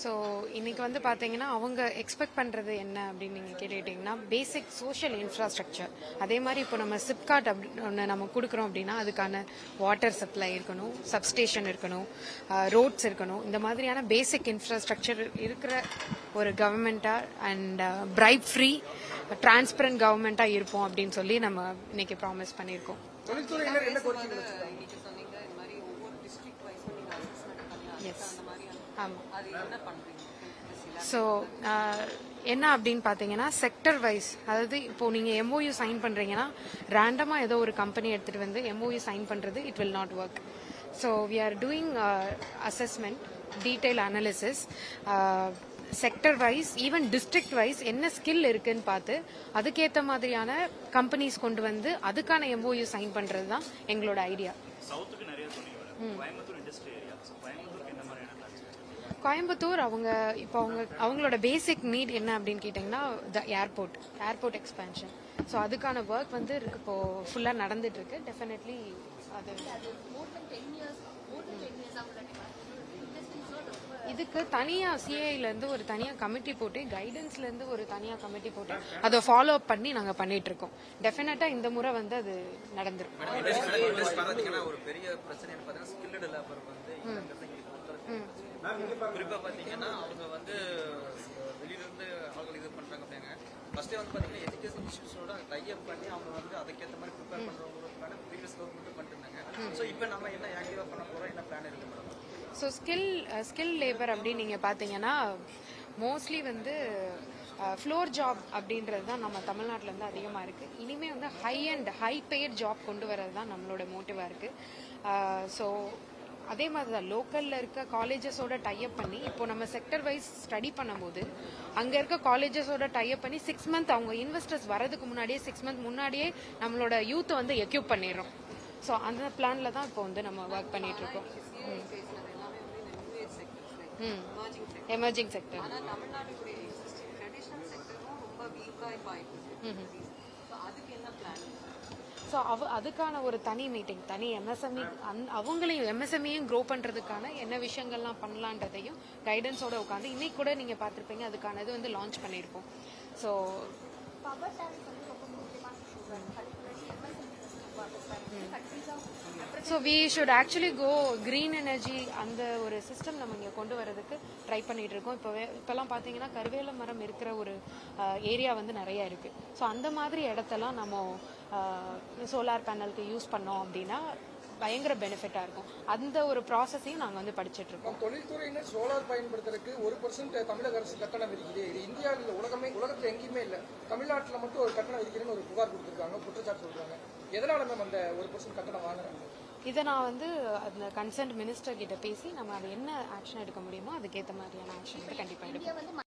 So இன்னைக்கு வந்து பார்த்தீங்கன்னா அவங்க எக்ஸ்பெக்ட் பண்ணுறது என்ன அப்படின்னு நீங்கள் கேட்டுக்கிட்டிங்கன்னா பேசிக் சோஷியல் இன்ஃப்ராஸ்ட்ரக்சர். அதே மாதிரி இப்போ நம்ம சிப்காட் ஒன்று நம்ம கொடுக்குறோம் அப்படின்னா அதுக்கான வாட்டர் சப்ளை இருக்கணும், சப்ஸ்டேஷன் இருக்கணும், ரோட்ஸ் இருக்கணும். இந்த மாதிரியான பேசிக் இன்ஃப்ராஸ்ட்ரக்சர் இருக்கிற ஒரு கவர்மெண்ட்டாக அண்ட் பிரைப் ஃப்ரீ டிரான்ஸ்பரண்ட் கவர்மெண்ட்டாக இருப்போம் அப்படின்னு சொல்லி நம்ம இன்னைக்கு ப்ராமிஸ் பண்ணியிருக்கோம். ஸோ என்ன அப்படின்னு பார்த்தீங்கன்னா செக்டர் வைஸ், அதாவது இப்போ நீங்கள் எம்ஓயு சைன் பண்ணுறீங்கன்னா ரேண்டமாக ஏதோ ஒரு கம்பெனி எடுத்துகிட்டு வந்து எம்ஓயு சைன் பண்ணுறது it will not work. So we are doing assessment, detail analysis, sector wise even district wise என்ன ஸ்கில் இருக்குன்னு பார்த்து அதுக்கேற்ற மாதிரியான கம்பெனிஸ் கொண்டு வந்து அதுக்கான எம்ஓயு சைன் பண்ணுறது தான் எங்களோட ஐடியா. கோயம்புத்தூர் இப்போ அவங்களோட பேசிக் நீட் என்ன அப்படின்னு கேட்டிங்கன்னா ஏர்போர்ட் எக்ஸ்பேன்ஷன். ஸோ அதுக்கான ஒர்க் வந்து இப்போ ஃபுல்லாக நடந்துட்டு இருக்கு. டெஃபினெட்லி அது இதுக்கு தனியாக சிஐலேருந்து ஒரு தனியாக கமிட்டி போட்டு, கைடன்ஸ்லேருந்து ஒரு தனியாக கமிட்டி போட்டு அதை ஃபாலோ அப் பண்ணி நாங்கள் பண்ணிட்டு இருக்கோம். டெஃபினட்டாக இந்த முறை வந்து அது நடந்துரும். குறிப்பா பாத்தீங்கன்னா அவங்க வந்து வெளியிலிருந்து ஆட்கள் இது பண்றாங்க அப்படிங்க. ஃபர்ஸ்டே வந்து பாத்தீங்கன்னா எஜுகேஷன் இன்ஸ்டிடியூஷனோட டைப் பண்ணி அவங்க வந்து அதுக்கேற்ற மாதிரி ப்ரிப்பேர் பண்றவங்களுக்கான ப்ரீவியஸ் கவர்மெண்ட் பண்ணிருந்தாங்க. ஸோ இப்போ நம்ம என்ன ஆக்டிவா பண்ண போறோம், என்ன பிளான் இருக்கு மேடம்? ஸோ ஸ்கில் லேபர் அப்படின்னு நீங்கள் பார்த்தீங்கன்னா மோஸ்ட்லி வந்து ஃப்ளோர் ஜாப் அப்படின்றது தான் நம்ம தமிழ்நாட்டில் வந்து அதிகமாக இருக்குது. இனிமேல் வந்து ஹை பெய்ட் ஜாப் கொண்டு வரது தான் நம்மளோட மோட்டிவாக இருக்குது. ஸோ அதே மாதிரி தான் லோக்கலில் இருக்க காலேஜஸோட டைப் பண்ணி இப்போ நம்ம செக்டர் வைஸ் ஸ்டடி பண்ணும்போது அங்கே இருக்க காலேஜஸோட டைப் பண்ணி 6 மந்த் அவங்க இன்வெஸ்டர்ஸ் வரதுக்கு முன்னாடியே 6 மந்த் முன்னாடியே நம்மளோட யூத்தை வந்து எக்யூப் பண்ணிடுறோம். ஸோ அந்த பிளான்ல தான் இப்போ வந்து நம்ம ஒர்க் பண்ணிட்டு இருக்கோம். Emerging sector. ஸோ அதுக்கான ஒரு தனி மீட்டிங், தனி எம்எஸ்எம்இ அவங்களையும் எம்எஸ்எம்இயும் க்ரோ பண்ணுறதுக்கான என்ன விஷயங்கள்லாம் பண்ணலான்றதையும் கைடன்ஸோட உட்காந்து இன்னைக்கு கூட நீங்கள் பார்த்துருப்பீங்க, அதுக்கான இது வந்து லான்ச் பண்ணியிருக்கோம். So we should actually go green energy, அந்த ஒரு சிஸ்டம் நம்ம இங்கே கொண்டு வரதுக்கு ட்ரை பண்ணிட்டு இருக்கோம். இப்போல்லாம் பார்த்தீங்கன்னா கருவேல மரம் இருக்கிற ஒரு ஏரியா வந்து நிறைய இருக்கு. ஸோ அந்த மாதிரி இடத்தெல்லாம் நம்ம சோலார் பேனலுக்கு யூஸ் பண்ணோம் அப்படின்னா பயங்கர பெனிஃபிட்டா இருக்கும். அந்த ஒரு ப்ராசஸையும் நாங்கள் வந்து படிச்சுட்டு இருக்கோம். தொழில்துறையினர் சோலார் பயன்படுத்துறதுக்கு 1% தமிழக அரசு கட்டணம் விதிக்குது. இது இந்தியாவில் உலகத்தில் எங்கேயுமே இல்லை, தமிழ்நாட்டில் மட்டும் ஒரு கட்டணம் விதிக்கிறேன்னு ஒரு புகார் கொடுத்துருக்காங்க, குற்றச்சாட்டு சொல்றாங்க. எதனால மேம் அந்த 1% கட்டணம் வாங்குறாங்க? இதை நான் வந்து அந்த கன்சர்ன்ட் மினிஸ்டர் கிட்ட பேசி நம்ம அது என்ன ஆக்ஷன் எடுக்க முடியுமோ அதுக்கேற்ற மாதிரியான ஆக்ஷன் கண்டிப்பாக எடுப்போம்.